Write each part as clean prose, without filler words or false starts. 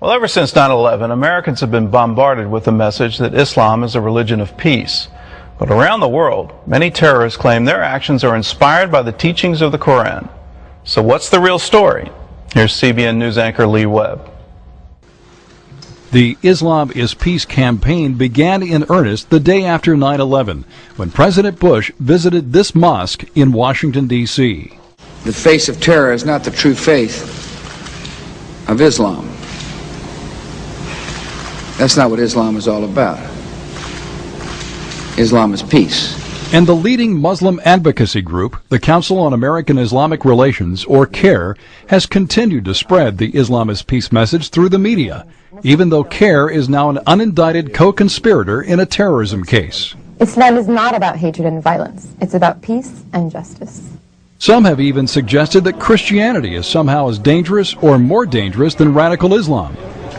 Well, ever since 9/11, Americans have been bombarded with the message that Islam is a religion of peace. But around the world, many terrorists claim their actions are inspired by the teachings of the Quran. So what's the real story? Here's CBN News anchor Lee Webb. The Islam is Peace campaign began in earnest the day after 9/11, when President Bush visited this mosque in Washington, D.C. The face of terror is not the true faith of Islam. That's not what Islam is all about. Islam is peace. And the leading Muslim advocacy group, the Council on American Islamic Relations, or CAIR, has continued to spread the Islam is peace message through the media, even though CAIR is now an unindicted co-conspirator in a terrorism case. Islam is not about hatred and violence. It's about peace and justice. Some have even suggested that Christianity is somehow as dangerous or more dangerous than radical Islam.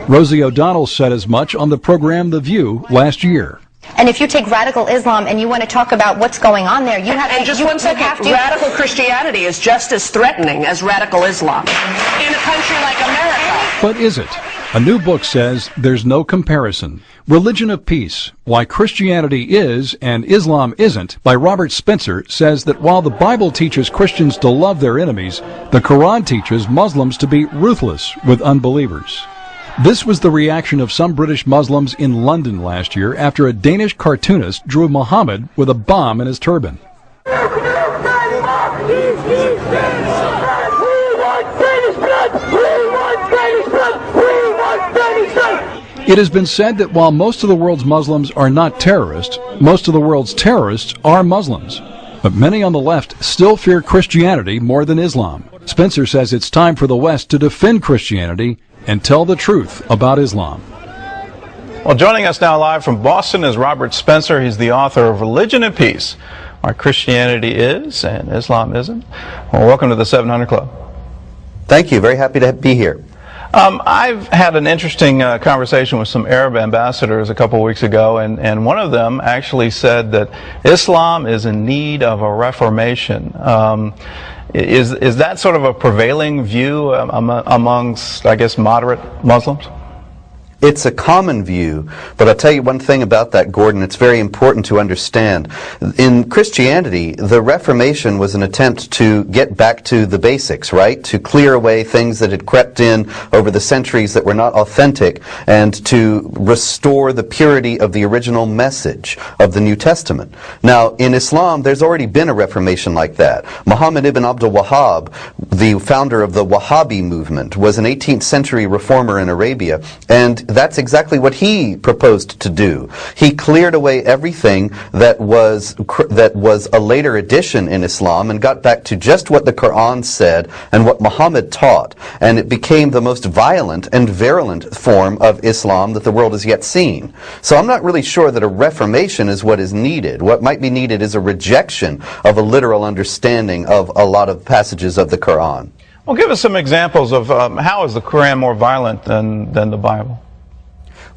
Rosie O'Donnell said as much on the program The View last year. And if you take radical Islam and you want to talk about what's going on there, you have to... And just one second, radical Christianity is just as threatening as radical Islam in a country like America. But is it? A new book says there's no comparison. Religion of Peace, Why Christianity Is and Islam Isn't, by Robert Spencer, says that while the Bible teaches Christians to love their enemies, the Quran teaches Muslims to be ruthless with unbelievers. This was the reaction of some British Muslims in London last year after a Danish cartoonist drew Muhammad with a bomb in his turban. It has been said that while most of the world's Muslims are not terrorists, most of the world's terrorists are Muslims. But many on the left still fear Christianity more than Islam. Spencer says it's time for the West to defend Christianity and tell the truth about Islam. Well, joining us now live from Boston is Robert Spencer. He's the author of Religion and Peace, Why Christianity Is and Islam Isn't. Well, welcome to the 700 Club. Thank you. Very happy to be here. I've had an interesting conversation with some Arab ambassadors a couple of weeks ago, and one of them actually said that Islam is in need of a reformation. Is that sort of a prevailing view amongst, I guess, moderate Muslims? It's a common view, but I'll tell you one thing about that, Gordon. It's very important to understand. In Christianity, the Reformation was an attempt to get back to the basics, right? To clear away things that had crept in over the centuries that were not authentic, and to restore the purity of the original message of the New Testament. Now, in Islam, there's already been a Reformation like that. Muhammad ibn Abdul Wahhab, the founder of the Wahhabi movement, was an 18th century reformer in Arabia, and that's exactly what he proposed to do. He cleared away everything that was a later addition in Islam and got back to just what the Quran said and what Muhammad taught. And it became the most violent and virulent form of Islam that the world has yet seen. So I'm not really sure that a reformation is what is needed. What might be needed is a rejection of a literal understanding of a lot of passages of the Quran. Well, give us some examples of how is the Quran more violent than the Bible?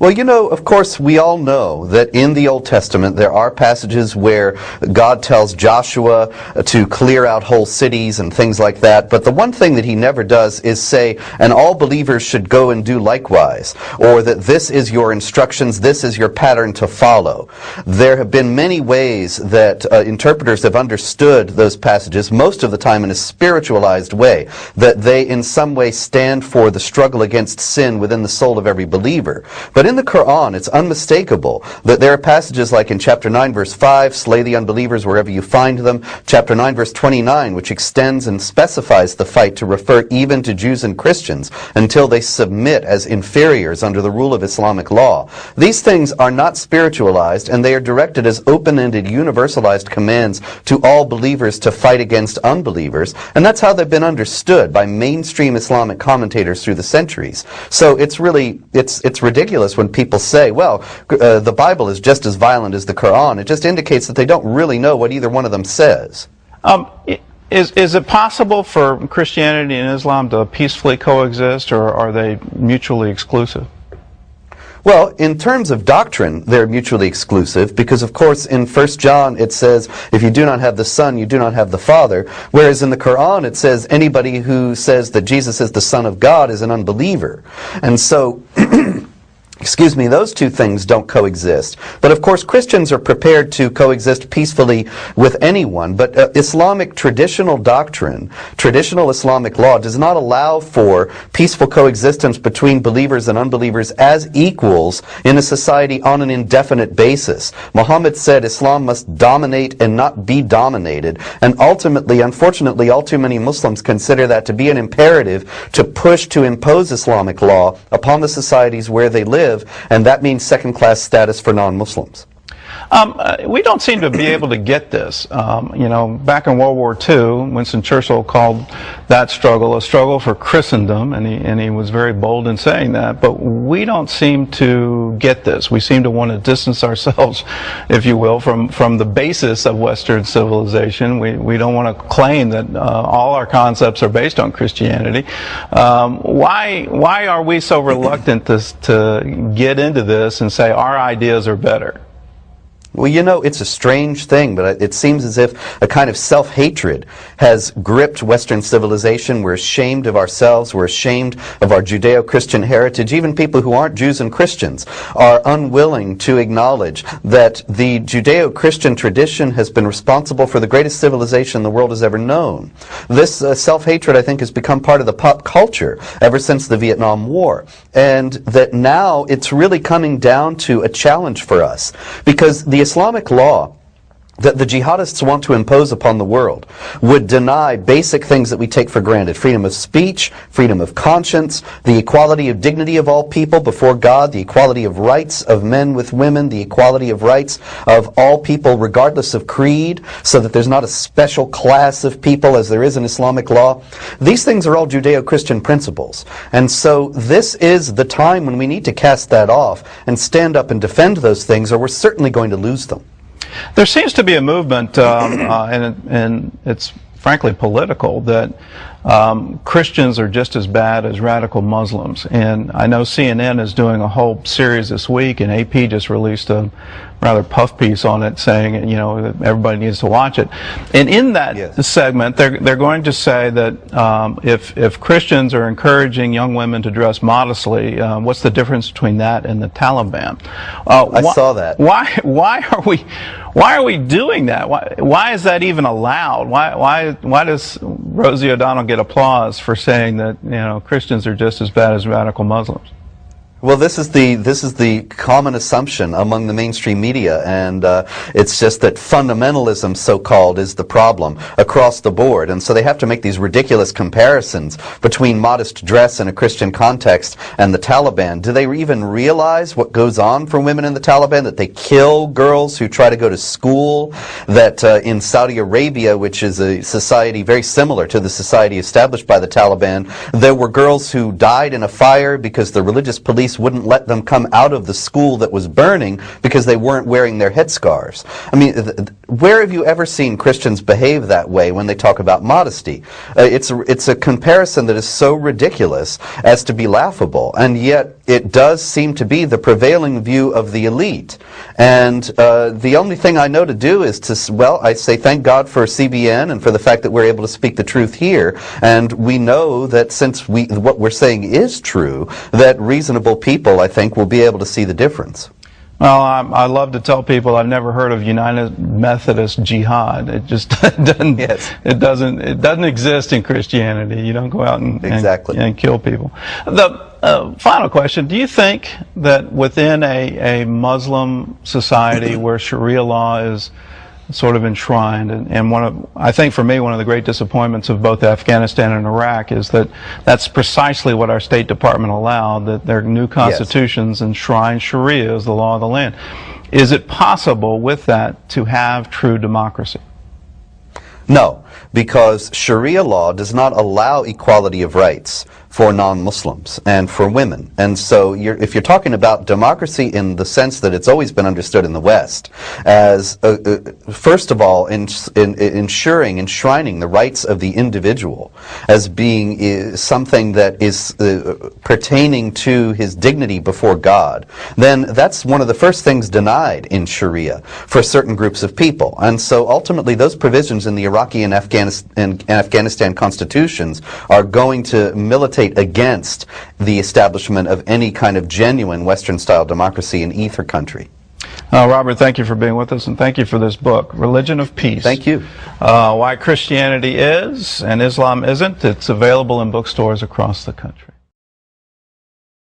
Well, you know, of course, we all know that in the Old Testament there are passages where God tells Joshua to clear out whole cities and things like that, but the one thing that he never does is say, and all believers should go and do likewise, or that this is your instructions, this is your pattern to follow. There have been many ways that interpreters have understood those passages, most of the time in a spiritualized way, that they in some way stand for the struggle against sin within the soul of every believer. But in the Quran, it's unmistakable that there are passages like in chapter 9, verse 5, slay the unbelievers wherever you find them. Chapter 9, verse 29, which extends and specifies the fight to refer even to Jews and Christians until they submit as inferiors under the rule of Islamic law. These things are not spiritualized, and they are directed as open-ended, universalized commands to all believers to fight against unbelievers, and that's how they've been understood by mainstream Islamic commentators through the centuries. So it's really, it's ridiculous when people say, well, the Bible is just as violent as the Quran. It just indicates that they don't really know what either one of them says. Is it possible for Christianity and Islam to peacefully coexist, or are they mutually exclusive? Well, in terms of doctrine, they're mutually exclusive because, of course, in 1 John it says, if you do not have the Son, you do not have the Father, whereas in the Quran it says anybody who says that Jesus is the Son of God is an unbeliever. And so excuse me, those two things don't coexist. But of course, Christians are prepared to coexist peacefully with anyone. But Islamic traditional doctrine, traditional Islamic law, does not allow for peaceful coexistence between believers and unbelievers as equals in a society on an indefinite basis. Muhammad said Islam must dominate and not be dominated. And ultimately, unfortunately, all too many Muslims consider that to be an imperative to push to impose Islamic law upon the societies where they live, and that means second-class status for non-Muslims. We don't seem to be able to get this. You know, back in World War II, Winston Churchill called that struggle a struggle for Christendom, and he was very bold in saying that. But we don't seem to get this. We seem to want to distance ourselves, if you will, from the basis of Western civilization. We don't want to claim that all our concepts are based on Christianity. Why are we so reluctant to get into this and say our ideas are better? Well, you know, it's a strange thing, but it seems as if a kind of self-hatred has gripped Western civilization. We're ashamed of ourselves. We're ashamed of our Judeo-Christian heritage. Even people who aren't Jews and Christians are unwilling to acknowledge that the Judeo-Christian tradition has been responsible for the greatest civilization the world has ever known. This self-hatred, I think, has become part of the pop culture ever since the Vietnam War. And that now it's really coming down to a challenge for us, because the Islamic law that the jihadists want to impose upon the world would deny basic things that we take for granted: freedom of speech, freedom of conscience, the equality of dignity of all people before God, the equality of rights of men with women, the equality of rights of all people regardless of creed, so that there's not a special class of people as there is in Islamic law. These things are all Judeo-Christian principles. And so this is the time when we need to cast that off and stand up and defend those things, or we're certainly going to lose them. There seems to be a movement, and it's frankly political, that Christians are just as bad as radical Muslims. And I know CNN is doing a whole series this week, and AP just released a rather puff piece on it saying, you know, that everybody needs to watch it. And in that segment, they're going to say that if Christians are encouraging young women to dress modestly, what's the difference between that and the Taliban? I saw that. Why are we doing that? Why is that even allowed? Why does Rosie O'Donnell get applause for saying that, you know, Christians are just as bad as radical Muslims? Well, this is the common assumption among the mainstream media, and it's just that fundamentalism, so-called, is the problem across the board. And so they have to make these ridiculous comparisons between modest dress in a Christian context and the Taliban. Do they even realize what goes on for women in the Taliban? That they kill girls who try to go to school? That in Saudi Arabia, which is a society very similar to the society established by the Taliban, there were girls who died in a fire because the religious police wouldn't let them come out of the school that was burning because they weren't wearing their headscarves. I mean, where have you ever seen Christians behave that way when they talk about modesty? It's a comparison that is so ridiculous as to be laughable, and yet it does seem to be the prevailing view of the elite. And the only thing I know to do is to, well, I say thank God for CBN and for the fact that we're able to speak the truth here, and we know that since what we're saying is true, that reasonable people, I think, will be able to see the difference. Well, I love to tell people I've never heard of United Methodist Jihad. It just doesn't. Yes. It doesn't exist in Christianity. You don't go out and kill people. The final question: do you think that within a Muslim society where Sharia law is sort of enshrined, and I think for me one of the great disappointments of both Afghanistan and Iraq is that that's precisely what our State Department allowed, that their new constitutions enshrine Sharia as the law of the land. Is it possible with that to have true democracy? No, because Sharia law does not allow equality of rights for non-Muslims and for women. And so if you're talking about democracy in the sense that it's always been understood in the West as, first of all, enshrining the rights of the individual as being something that is pertaining to his dignity before God, then that's one of the first things denied in Sharia for certain groups of people. And so ultimately those provisions in the Iraqi and Afghanistan constitutions are going to militate against the establishment of any kind of genuine Western-style democracy in either country. Robert, thank you for being with us, and thank you for this book, Religion of Peace. Thank you. Why Christianity is and Islam isn't. It's available in bookstores across the country.